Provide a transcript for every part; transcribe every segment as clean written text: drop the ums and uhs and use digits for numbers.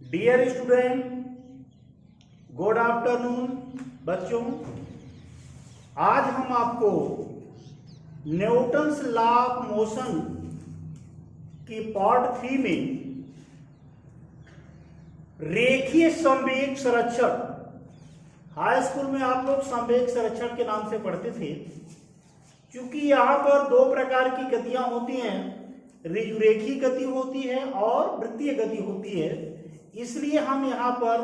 Dear student, good afternoon. बच्चों, आज हम आपको न्यूटन्स लॉ ऑफ मोशन की पार्ट 3 में रेखीय संवेग संरक्षण, हाई स्कूल में आप लोग संवेग संरक्षण के नाम से पढ़ते थे। क्योंकि यहाँ पर दो प्रकार की गतियां होती हैं, रेखीय गति होती है और वृत्तीय गति होती है, इसलिए हम यहाँ पर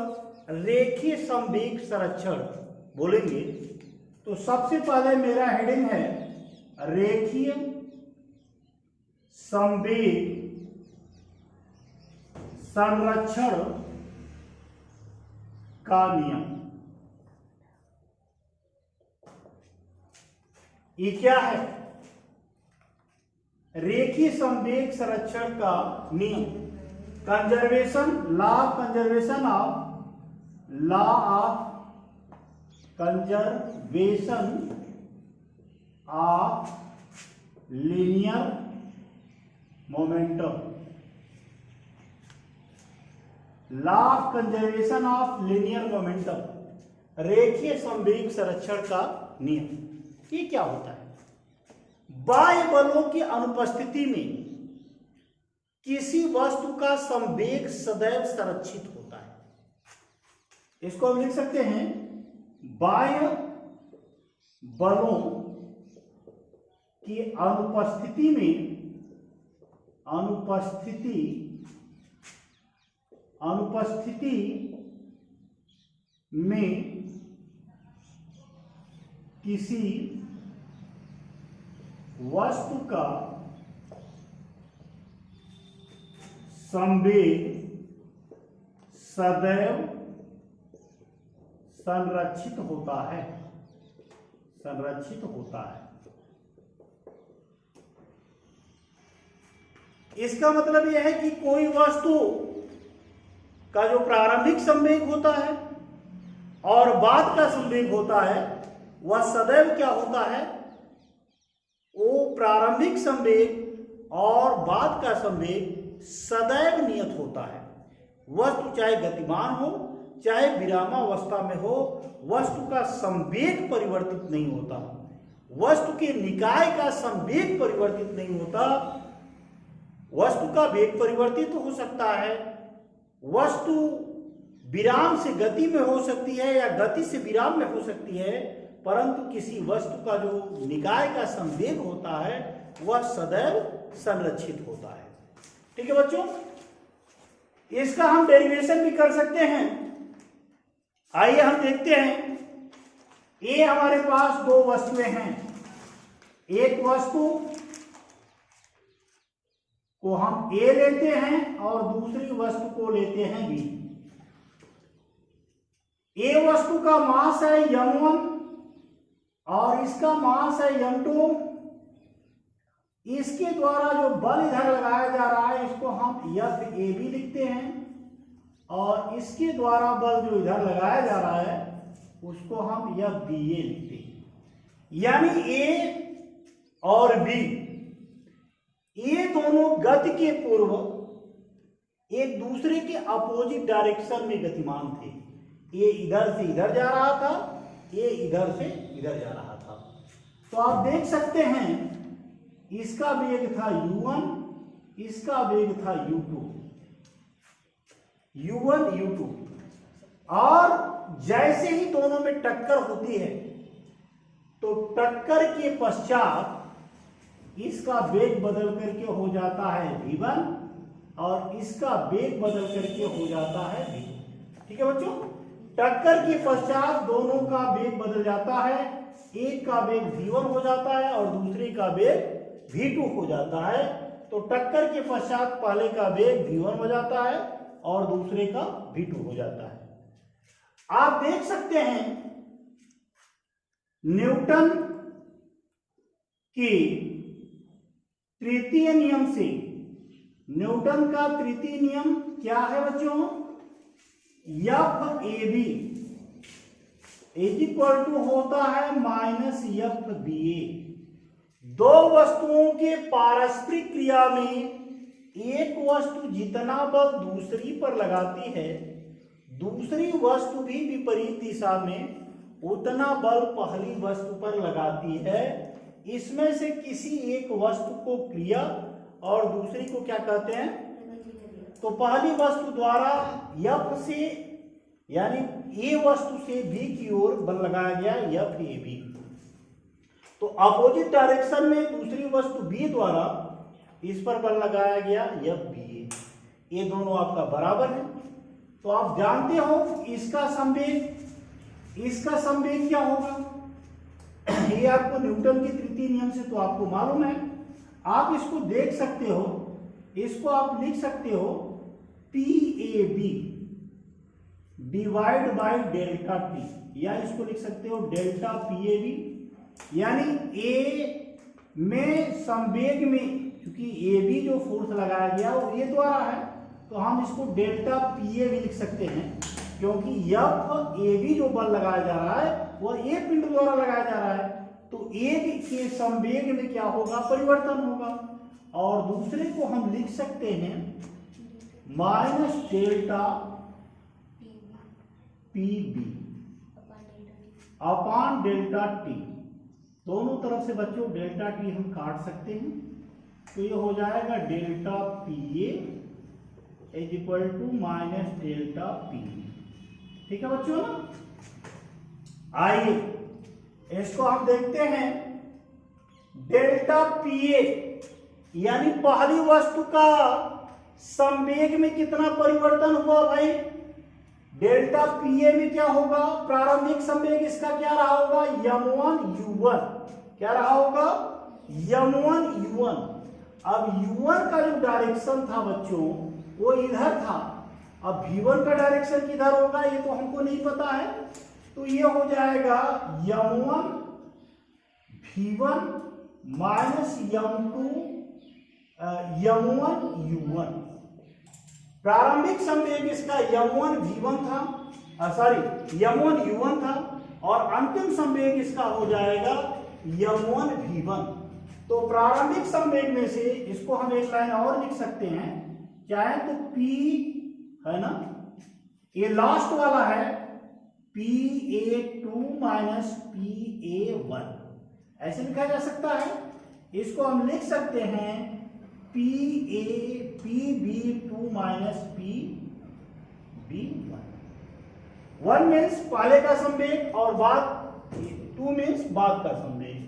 रेखीय संवेग संरक्षण बोलेंगे। तो सबसे पहले मेरा हेडिंग है रेखीय संवेग संरक्षण का नियम। ये क्या है? रेखीय संवेग संरक्षण का नियम, conservation law of conservation of linear momentum, law of conservation of linear momentum, रेखीय संवेग संरक्षण का नियम। ये क्या होता है? बाह्य बलों की अनुपस्थिति में किसी वस्तु का संवेग सदैव संरक्षित होता है। इसको हम लिख सकते हैं, बाह्य बलों की अनुपस्थिति में किसी वस्तु का संवेग सदैव संरक्षित होता है। इसका मतलब यह है कि कोई वस्तु का जो प्रारंभिक संवेग होता है और बाद का संवेग होता है, वह सदैव क्या होता है? वो प्रारंभिक संवेग और बाद का संवेग सदैव नियत होता है। वस्तु चाहे गतिमान हो चाहे विरामावस्था में हो, वस्तु का संवेग परिवर्तित नहीं होता। वस्तु के निकाय का संवेग परिवर्तित नहीं होता। वस्तु का वेग परिवर्तित हो सकता है, वस्तु विराम से गति में हो सकती है या गति से विराम में हो सकती है, परंतु किसी वस्तु का जो निकाय का संवेग होता है वह सदैव संरक्षित होता है। ठीक है बच्चों, इसका हम डेरिवेशन भी कर सकते हैं। आइए हम देखते हैं। ये हमारे पास दो वस्तुएं हैं। एक वस्तु को हम ए लेते हैं और दूसरी वस्तु को लेते हैं बी। ए वस्तु का मास है m1 और इसका मास है m2। इसके द्वारा जो बल इधर लगाया जा रहा है इसको हम FAB लिखते हैं और इसके द्वारा बल जो इधर लगाया जा रहा है उसको हम FBA लिखते हैं। यानी A और B ये दोनों गति के पूर्व एक दूसरे के अपोजिट डायरेक्शन में गतिमान थे। ये इधर से इधर जा रहा था, ये इधर से इधर जा रहा था। तो आप देख सकते हैं इसका वेग था u1, इसका वेग था u2, और जैसे ही दोनों में टक्कर होती है तो टक्कर के पश्चात इसका वेग बदल करके हो जाता है v1 और इसका वेग बदल करके हो जाता है v2। ठीक है बच्चों, टक्कर के पश्चात दोनों का वेग बदल जाता है। एक का वेग v1 हो जाता है और दूसरे का वेग v2 हो जाता है। तो टक्कर के पश्चात पहले का वेग v1 हो जाता है और दूसरे का v2 हो जाता है। आप देख सकते हैं न्यूटन की तृतीय नियम से, न्यूटन का तृतीय नियम क्या है बच्चों? FAB इज इक्वल टू होता है -FBA। दो वस्तुओं के पारस्परिक क्रिया में एक वस्तु जितना बल दूसरी पर लगाती है, दूसरी वस्तु भी विपरीत दिशा में उतना बल पहली वस्तु पर लगाती है। इसमें से किसी एक वस्तु को क्रिया और दूसरी को क्या कहते हैं? तो पहली वस्तु द्वारा F से यानी ए वस्तु से बी की ओर बल लगाया गया एफ ए बी। तो अपोजिट डायरेक्शन में दूसरी वस्तु बी द्वारा इस पर बल लगाया गया एफ बी ए। ये दोनों आपका बराबर है। तो आप जानते हो इसका संवेग क्या होगा? ये आपको न्यूटन के तृतीय नियम से तो आपको मालूम है। आप इसको देख सकते हो, इसको आप लिख सकते हो P A B divide by delta T, या इसको लिख सकते हो डेल्टा पी ए बी। यानी ए में संवेग में, क्योंकि ए बी जो फोर्स लगाया गया वो ए द्वारा है, तो हम इसको डेल्टा पी ए भी लिख सकते हैं, क्योंकि एफ ए बी जो बल लगाया जा रहा है वह ए पिंड द्वारा लगाया जा रहा है। तो ए के संवेग में क्या होगा? परिवर्तन होगा। और दूसरे को हम लिख सकते हैं minus delta P B upon delta T. दोनों तरफ से बच्चों डेल्टा टी हम काट सकते हैं, तो ये हो जाएगा delta P A is equal to minus delta P. ठीक है बच्चों ना? आइए इसको हम देखते हैं। डेल्टा पी ए यानी पहली वस्तु का संवेग में कितना परिवर्तन हुआ भाई? डेल्टा पी ए में क्या होगा? प्रारंभिक संवेग इसका क्या रहा होगा? m1 u1। क्या रहा होगा? m1 u1। अब u1 का जो डायरेक्शन था बच्चों वो इधर था। अब v1 का डायरेक्शन किधर होगा ये तो हमको नहीं पता है, तो ये हो जाएगा m1 v1 minus m2 m1 u1। प्रारंभिक संवेग इसका m1 v1 था, m1 u1 था, और अंतिम संवेग इसका हो जाएगा m1 v1। तो प्रारंभिक संवेग में से इसको हम एक लाइन और लिख सकते हैं, चाहे तो p है ना, ये लास्ट वाला है pa2 माइनस pa1, ऐसे लिखा जा सकता है। इसको हम लिख सकते हैं pb2 माइनस pb1। 1 मीन्स पहले का संवेग और बाद 2 मीन्स बाद का संवेग।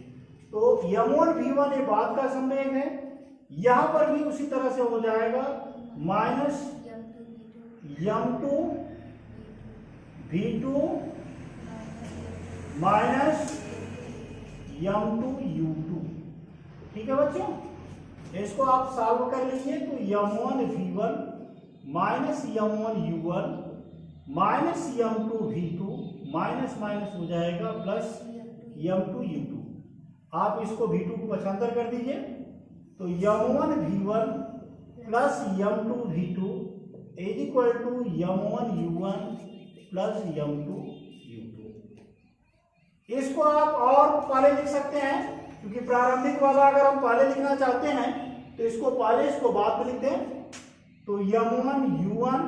तो m1 v1 ये बाद का संवेग है, यहां पर भी उसी तरह से हो जाएगा minus m2 v2 minus m2 u2। ठीक है बच्चों? इसको आप सॉल्व कर लीजिए तो m1 v1 minus m1 u1 minus m2 v2 minus minus हो जाएगा प्लस m2 u2। आप इसको v2 को पक्षांतर कर दीजिए तो m1 v1 plus m2 v2 is equal to m1 u1 plus m2 u2। इसको आप और पहले लिख सकते हैं, क्योंकि प्रारंभिक वाला अगर हम पहले लिखना चाहते हैं तो इसको पहले इसको बाद में लिखते हैं। तो m1 u1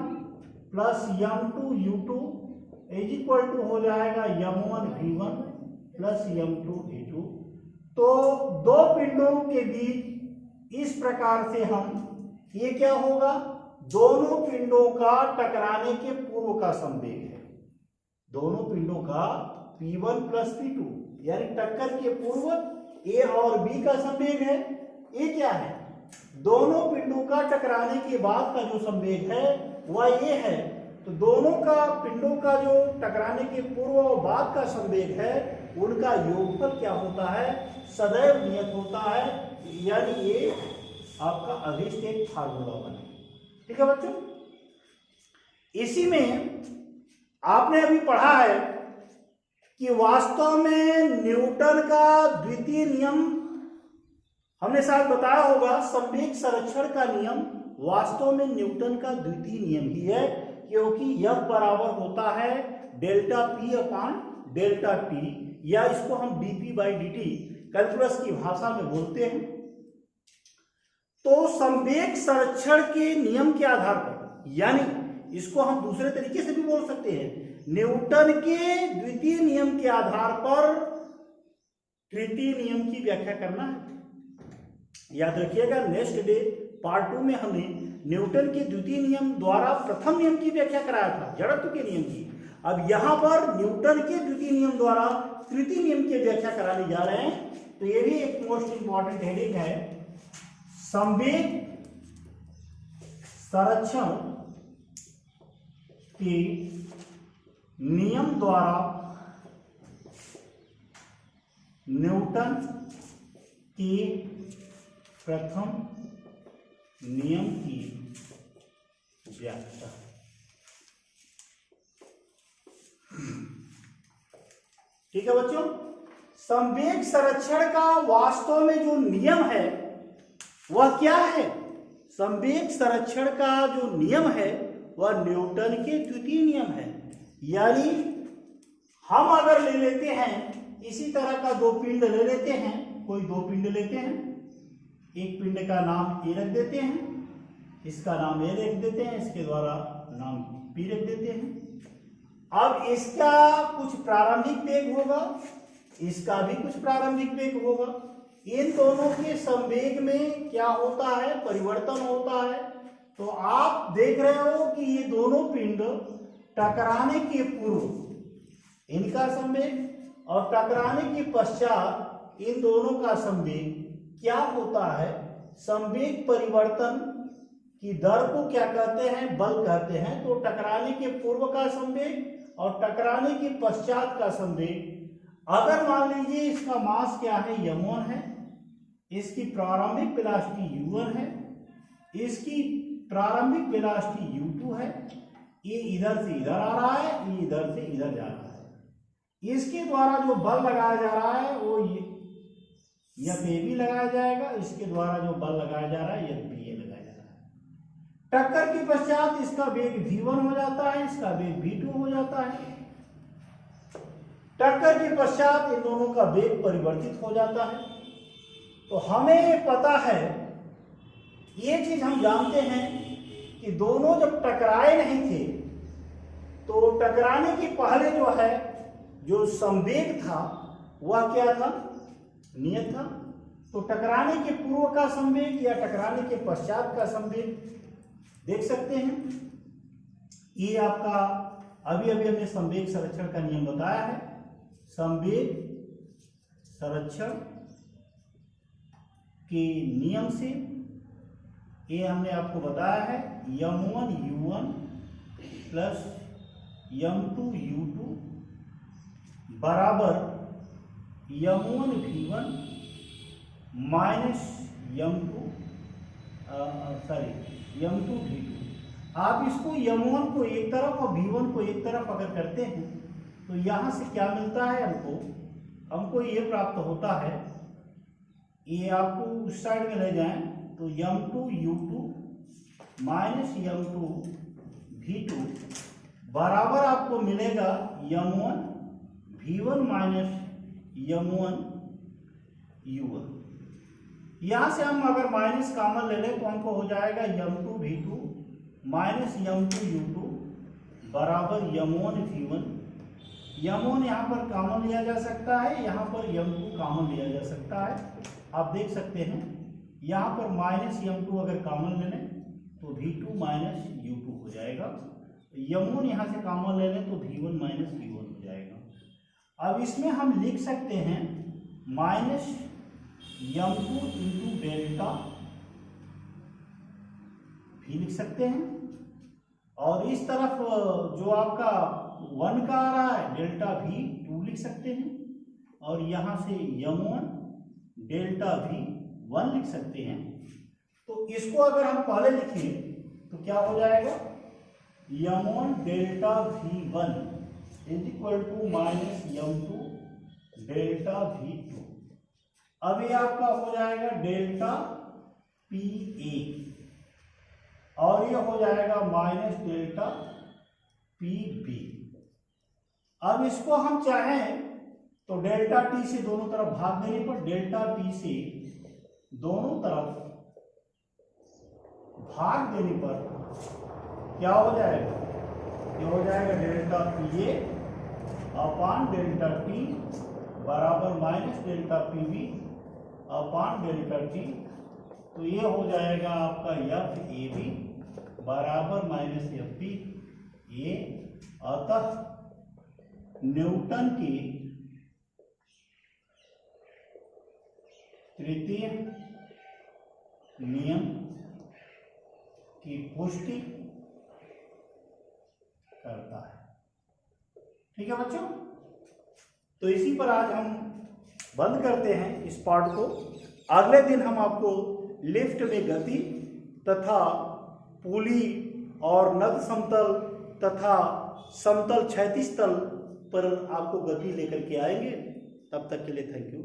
plus m2 u2 is equal to हो जाएगा m1 v1 plus m2 v2। तो दो पिंडों के बीच इस प्रकार से हम, ये क्या होगा? दोनों पिंडों का टकराने के पूर्व का संवेग है। दोनों पिंडों का p1 प्लस p2 यानी टक्कर के पूर्व a और b का संवेग है। ये क्या है? दोनों पिंडों का टकराने के बाद का जो संवेग है वह ये है। तो दोनों का पिंडों का जो टकराने के पूर्व और बाद का संवेग है उनका योगफल क्या होता है? सदैव नियत होता है। यानी ये आपका अभिष्ट एक फार्मूला बने। ठीक है बच्चों? इसी में आपने अभी पढ़ा है कि वास्तव में न्यूटन का द्वितीय नियम, हमने शायद बताया होगा, संवेग संरक्षण का नियम वास्तव में न्यूटन का द्वितीय नियम ही है, क्योंकि F बराबर होता है डेल्टा P अपान डेल्टा T, या इसको हम dP बाई dt कैलकुलस की भाषा में बोलते हैं। तो संवेग संरक्षण के नियम के आधार पर, यानी इसको हम दूसरे तरीके से भी बोल सकते हैं, न्यूटन के द्वितीय नियम के आधार पर तृतीय नियम की व्याख्या करना है। याद रखिएगा, नेक्स्ट डे पार्ट 2 में हमने न्यूटन के द्वितीय नियम द्वारा प्रथम नियम की व्याख्या कराया था, जड़त्व के नियम की। अब यहां पर न्यूटन के द्वितीय नियम द्वारा तृतीय नियम की व्याख्या कराने जा रहे हैं। तो ये भी एक मोस्ट इंपॉर्टेंट हेडिंग है, संवेग संरक्षण के नियम द्वारा न्यूटन के प्रथम नियम की व्याख्या। ठीक है बच्चों, संवेग संरक्षण का वास्तव में जो नियम है वह क्या है? संवेग संरक्षण का जो नियम है वह न्यूटन के द्वितीय नियम है। यानी हम अगर ले लेते हैं इसी तरह का दो पिंड ले लेते हैं, कोई दो पिंड लेते हैं, एक पिंड का नाम ए रख देते हैं, इसका नाम ए रख देते हैं, इसके द्वारा नाम पी रख देते हैं। अब इसका कुछ प्रारंभिक वेग होगा, इसका भी कुछ प्रारंभिक वेग होगा। इन दोनों के संवेग में क्या होता है? परिवर्तन होता है। तो आप देख रहे हो कि ये दोनों पिंड टकराने के पूर्व इनका संवेग और टकराने के पश्चात इन दोनों का संवेग क्या होता है? संवेग परिवर्तन की दर को क्या कहते हैं? बल कहते हैं। तो टकराने के पूर्व का संवेग और टकराने के पश्चात का संवेग, अगर मान लीजिए इसका मास क्या है? m1 है, इसकी प्रारंभिक वेलोसिटी u1 है, इसकी प्रारंभिक वेलोसिटी u2 है, ये इधर से इधर आ रहा है, ये इधर से इधर जा रहा है। इसके द्वारा जो बल लगाया जा रहा है वो यह भी लगाया जाएगा, इसके द्वारा जो बल लगाया जा रहा है यह भी लगाया जा रहा है। टक्कर के पश्चात इसका वेग v1 हो जाता है, इसका वेग v2 हो जाता है। टक्कर के पश्चात इन दोनों का वेग परिवर्तित हो जाता है। तो हमें पता है, ये चीज हम जानते हैं कि दोनों जब टकराए नहीं थे तो टकराने के पहले जो है जो संवेग था वह क्या था? नियत था। तो टकराने के पूर्व का संवेग या टकराने के पश्चात का संवेग देख सकते हैं। ये आपका अभी अभी हमने संवेग संरक्षण का नियम बताया है। संवेग संरक्षण के नियम से ये हमने आपको बताया है, m1 u1 plus m2 u2 बराबर m1 v1 minus m2 v2। आप इसको m1 को एक तरफ और v1 को एक तरफ अगर करते हैं तो यहां से क्या मिलता है? हमको ये प्राप्त होता है, ये आपको उस साइड में ले जाएं तो m2 u2 minus m2 v2 बराबर आपको मिलेगा m1 v1 minus m1 u1। यहां से हम अगर माइनस कॉमन ले लें तो हमको हो जाएगा m2 v2 minus m2 u2 बराबर m1 v1। m1 यहाँ पर कॉमन लिया जा सकता है, यहाँ पर m2 कॉमन लिया जा सकता है। आप देख सकते हैं यहाँ पर माइनस m2 अगर कॉमन ले लें तो v2 माइनस u2 हो जाएगा। m1 यहाँ से कॉमन ले लें तो v1 माइनस u1 हो जाएगा। अब इसमें हम लिख सकते हैं माइनस m2 इंटू डेल्टा भी लिख सकते हैं, और इस तरफ जो आपका 1 का आ रहा है डेल्टा भी 2 लिख सकते हैं, और यहाँ से m1 डेल्टा भी 1 लिख सकते हैं। तो इसको अगर हम पहले लिखें तो क्या हो जाएगा? m1 delta v1 is equal to minus m2 delta v2। अब ये आपका हो जाएगा डेल्टा pa, और ये हो जाएगा माइनस डेल्टा pb। अब इसको हम चाहें तो डेल्टा t से दोनों तरफ भाग देने पर डेल्टा t से दोनों तरफ भाग देने पर क्या हो जाएगा? ये हो जाएगा delta P A upon delta T बराबर minus delta P B upon delta T. तो ये हो जाएगा आपका एफ ए बी बराबर माइनस एफ बी ए। अतः न्यूटन की तृतीय नियम की पुष्टि करता है। ठीक है बच्चों, तो इसी पर आज हम बंद करते हैं इस पार्ट को। अगले दिन हम आपको लिफ्ट में गति तथा पुली और नद समतल तथा समतल क्षैतिज तल पर आपको गति लेकर के आएंगे। तब तक के लिए थैंक यू।